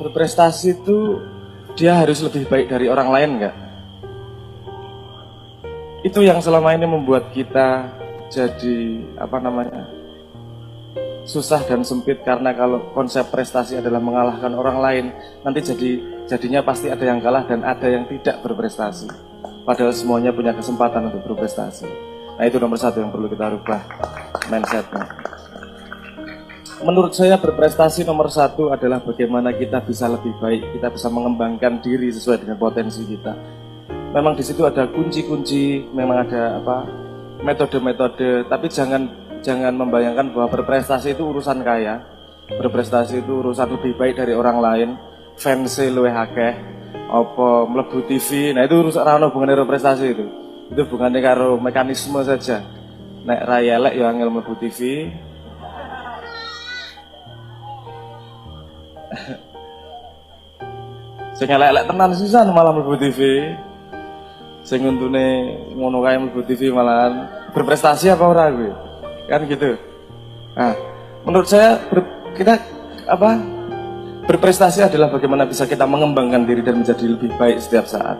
berprestasi itu dia harus lebih baik dari orang lain nggak? Itu yang selama ini membuat kita jadi susah dan sempit, karena kalau konsep prestasi adalah mengalahkan orang lain, nanti jadinya pasti ada yang kalah dan ada yang tidak berprestasi. Padahal semuanya punya kesempatan untuk berprestasi. Nah, itu nomor satu yang perlu kita rubah mindsetnya. Menurut saya berprestasi nomor satu adalah bagaimana kita bisa lebih baik, kita bisa mengembangkan diri sesuai dengan potensi kita. Memang di situ ada kunci-kunci, memang ada metode-metode, tapi jangan membayangkan bahwa berprestasi itu urusan kaya, berprestasi itu urusan lebih baik dari orang lain, fancy luwih akeh, apa mlebu TV. Nah, itu urusan ora ono hubungane karo prestasi itu. Itu hubungannya karo mekanisme saja. Nek ra elek ya angel mlebu TV. Sing elek-elek tenan sisan malah mlebu TV. Sing untune ngono kae mlebu TV malahan berprestasi apa ora gue? Kan gitu. Nah, menurut saya berprestasi adalah bagaimana bisa kita mengembangkan diri dan menjadi lebih baik setiap saat.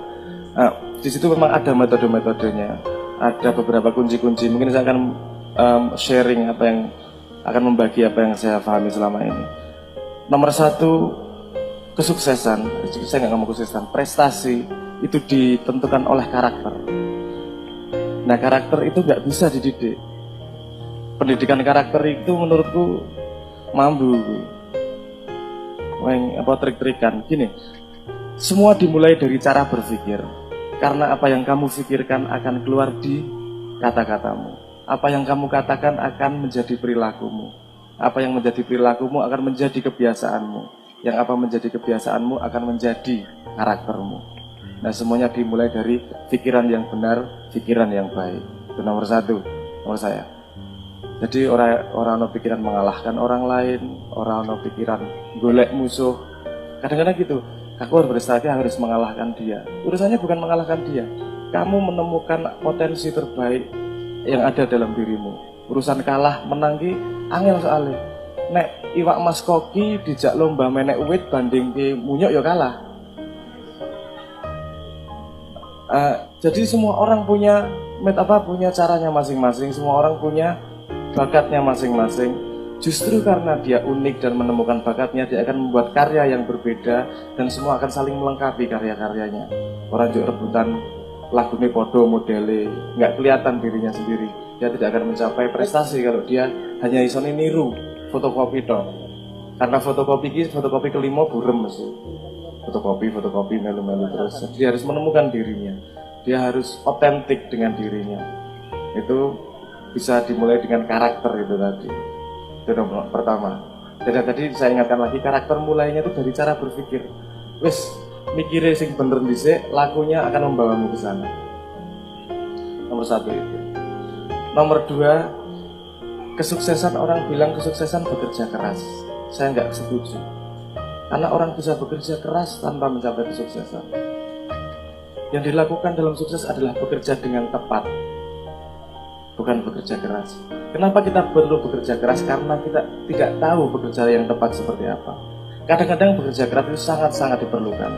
Nah, di situ memang ada metode-metodenya, ada beberapa kunci-kunci. Mungkin saya akan sharing akan membagi apa yang saya pahami selama ini. Nomor satu, kesuksesan. Saya nggak ngomong kesuksesan, prestasi itu ditentukan oleh karakter. Nah, karakter itu nggak bisa dididik. Pendidikan karakter itu menurutku mambu. Trik-trikan. Gini, semua dimulai dari cara berpikir. Karena apa yang kamu pikirkan akan keluar di kata-katamu. Apa yang kamu katakan akan menjadi perilakumu. Apa yang menjadi perilakumu akan menjadi kebiasaanmu. Yang apa menjadi kebiasaanmu akan menjadi karaktermu. Nah, semuanya dimulai dari pikiran yang benar, pikiran yang baik. Itu nomor satu, nomor saya. Jadi orang no pikiran mengalahkan orang lain, orang no pikiran golek musuh. Kadang-kadang gitu, aku berprestasi harus mengalahkan dia. Urusannya bukan mengalahkan dia. Kamu menemukan potensi terbaik yang ada dalam dirimu. Urusan kalah menang ki angel soalnya. Nek iwak mas koki dijak lomba menek wit banding ke munyok ya kalah. Jadi semua orang punya punya caranya masing-masing. Semua orang punya bakatnya masing-masing. Justru karena dia unik dan menemukan bakatnya, dia akan membuat karya yang berbeda dan semua akan saling melengkapi karya-karyanya. Orang juga rebutan lagunya podo modele, nggak kelihatan dirinya sendiri. Dia tidak akan mencapai prestasi kalau dia hanya iso niru fotokopi toh. Karena fotokopi kelima burem mesti. Fotokopi melu-melu terus. Jadi dia harus menemukan dirinya. Dia harus otentik dengan dirinya. Itu bisa dimulai dengan karakter itu tadi. Itu nomor pertama. Dan tadi saya ingatkan lagi, karakter mulainya itu dari cara berpikir. Wis mikire sing bener dhisik, lakunya akan membawamu ke sana. Nomor satu itu. Nomor dua, kesuksesan, orang bilang kesuksesan bekerja keras. Saya nggak setuju. Karena orang bisa bekerja keras tanpa mencapai kesuksesan. Yang dilakukan dalam sukses adalah bekerja dengan tepat, bukan bekerja keras. Kenapa kita perlu bekerja keras? Karena kita tidak tahu bekerja yang tepat seperti apa. Kadang-kadang bekerja keras itu sangat-sangat diperlukan.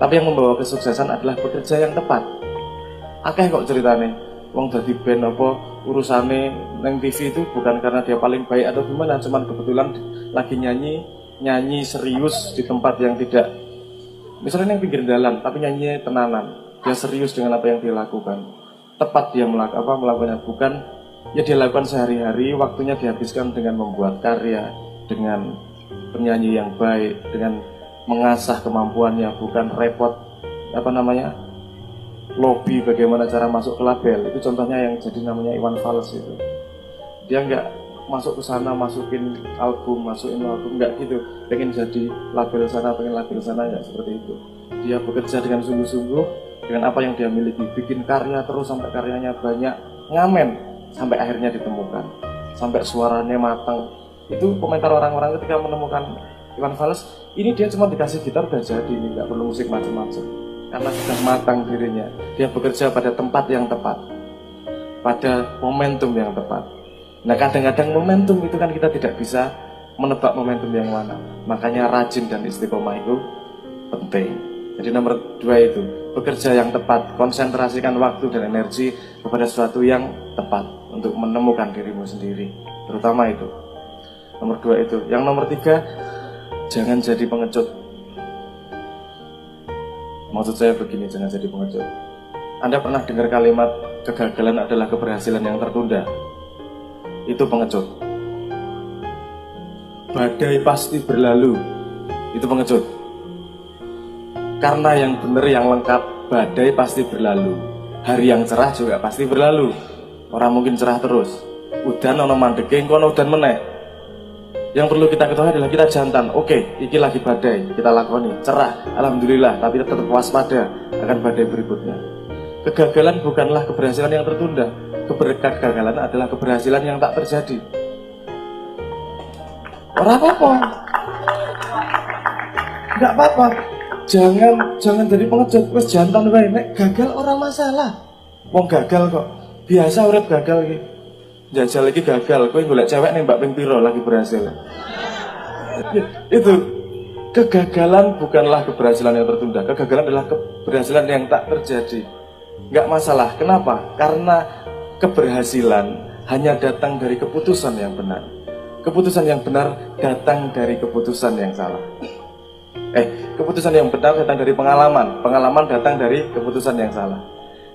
Tapi yang membawa kesuksesan adalah bekerja yang tepat. Akeh kok ceritanya, wong dadi band apa urusane neng TV itu bukan karena dia paling baik atau gimana, cuman kebetulan lagi nyanyi serius di tempat yang tidak, misalnya yang pinggir jalan tapi nyanyi tenanan, dia serius dengan apa yang dia lakukan, tepat dia melakukannya, bukan ya dia lakukan sehari-hari, waktunya dihabiskan dengan membuat karya, dengan penyanyi yang baik, dengan mengasah kemampuannya, bukan repot lobby bagaimana cara masuk ke label. Itu contohnya yang jadi namanya Iwan Fals itu, dia nggak masuk ke sana, masukin album, nggak gitu, pengen jadi label sana, nggak seperti itu. Dia bekerja dengan sungguh-sungguh, dengan apa yang dia miliki, bikin karya terus sampai karyanya banyak, ngamen sampai akhirnya ditemukan, sampai suaranya matang. Itu komentar orang-orang ketika menemukan Iwan Fals, ini dia cuma dikasih gitar udah jadi, ini nggak perlu musik macam-macam, karena sudah matang dirinya. Dia bekerja pada tempat yang tepat, pada momentum yang tepat. Nah, kadang-kadang momentum itu kan kita tidak bisa menebak momentum yang mana. Makanya rajin dan istiqomah itu penting. Jadi nomor 2 itu, bekerja yang tepat, konsentrasikan waktu dan energi kepada sesuatu yang tepat untuk menemukan dirimu sendiri. Terutama itu. Nomor 2 itu. Yang nomor 3, jangan jadi pengecut. Maksud saya begini, jangan jadi pengecut. Anda pernah dengar kalimat kegagalan adalah keberhasilan yang tertunda? Itu pengecut. Badai pasti berlalu, itu pengecut. Karena yang benar, yang lengkap, badai pasti berlalu. Hari yang cerah juga pasti berlalu. Orang mungkin cerah terus. Udan ono mandeke, engko ono udan meneh. Yang perlu kita ketahui adalah kita jantan. Oke, iki lagi badai, kita lakoni. Cerah, alhamdulillah, tapi tetap waspada akan badai berikutnya. Kegagalan bukanlah keberhasilan yang tertunda. Kegagalan adalah keberhasilan yang tak terjadi. Ora apa-apa. Enggak apa-apa. Jangan jadi pengecut, wis jantan wae. Nek gagal orang masalah. Wong gagal kok. Biasa urip gagal iki. Jajal lagi gagal, kowe golek cewek nembak ping piro lagi berhasil. Itu kegagalan bukanlah keberhasilan yang tertunda. Kegagalan adalah keberhasilan yang tak terjadi. Enggak masalah. Kenapa? Karena keberhasilan hanya datang dari keputusan yang benar. Keputusan yang benar datang dari keputusan yang salah. Keputusan yang benar datang dari pengalaman. Pengalaman datang dari keputusan yang salah.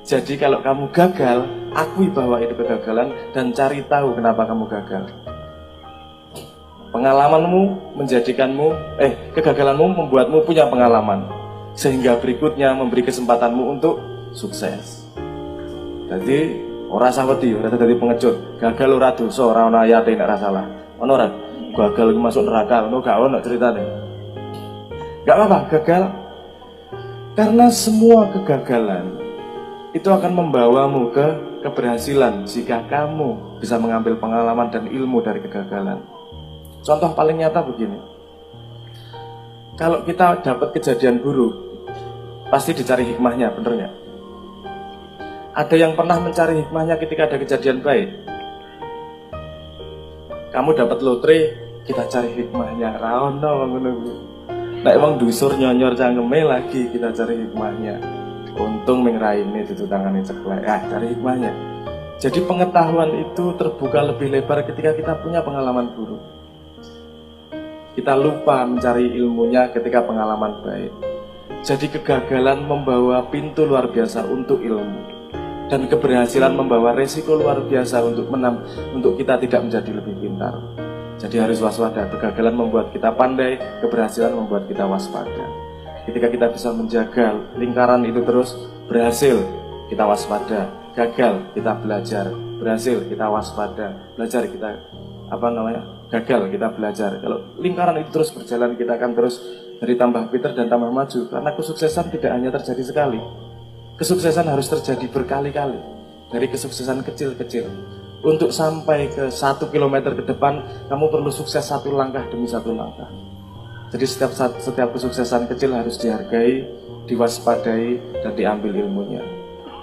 Jadi kalau kamu gagal, akui bahwa itu kegagalan dan cari tahu kenapa kamu gagal. Pengalamanmu menjadikanmu, kegagalanmu membuatmu punya pengalaman, sehingga berikutnya memberi kesempatanmu untuk sukses. Jadi ora usah wedi, ora dadi pengecut. Gagal ora dosa, ora ana ayate nek ora salah. Ono ora? Gagal masuk neraka, ono gak ono ceritane. Gak apa-apa, gagal. Karena semua kegagalan itu akan membawamu ke keberhasilan jika kamu bisa mengambil pengalaman dan ilmu dari kegagalan. Contoh paling nyata begini. Kalau kita dapat kejadian buruk, pasti dicari hikmahnya, bener nggak? Ada yang pernah mencari hikmahnya ketika ada kejadian baik? Kamu dapat lotre, kita cari hikmahnya. Raono ngono. Nek emang dusur nyonyor cangkeme lagi, kita cari hikmahnya. Untung mengraini itu tangannya ceklek. Cari hikmahnya. Jadi pengetahuan itu terbuka lebih lebar ketika kita punya pengalaman buruk. Kita lupa mencari ilmunya ketika pengalaman baik. Jadi kegagalan membawa pintu luar biasa untuk ilmu, dan keberhasilan membawa resiko luar biasa untuk kita tidak menjadi lebih pintar. Jadi harus waspada. Kegagalan membuat kita pandai, keberhasilan membuat kita waspada. Ketika kita bisa menjaga lingkaran itu terus, berhasil, kita waspada. Gagal, kita belajar. Berhasil, kita waspada. Belajar, kita gagal, kita belajar. Kalau lingkaran itu terus berjalan, kita akan terus dari tambah pintar dan tambah maju. Karena kesuksesan tidak hanya terjadi sekali. Kesuksesan harus terjadi berkali-kali. Dari kesuksesan kecil-kecil. Untuk sampai ke 1 kilometer ke depan, kamu perlu sukses 1 langkah demi 1 langkah. Jadi setiap kesuksesan kecil harus dihargai, diwaspadai, dan diambil ilmunya.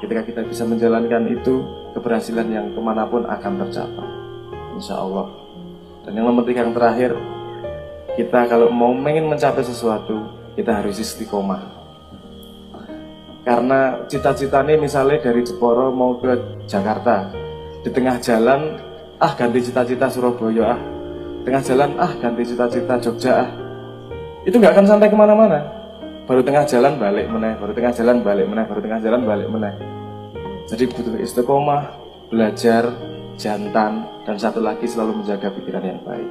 Ketika kita bisa menjalankan itu, keberhasilan yang kemanapun akan tercapai, insya Allah. Dan yang nomor 3 yang terakhir, kita kalau mau ingin mencapai sesuatu, kita harus istiqomah. Karena cita-cita ini misalnya dari Jeporo mau ke Jakarta, di tengah jalan, ganti cita-cita Surabaya, tengah jalan, ganti cita-cita Jogja, itu nggak akan sampai kemana-mana. Baru tengah jalan balik meneh, baru tengah jalan balik meneh, baru tengah jalan balik meneh. Jadi butuh istiqomah, belajar, jantan, dan satu lagi selalu menjaga pikiran yang baik.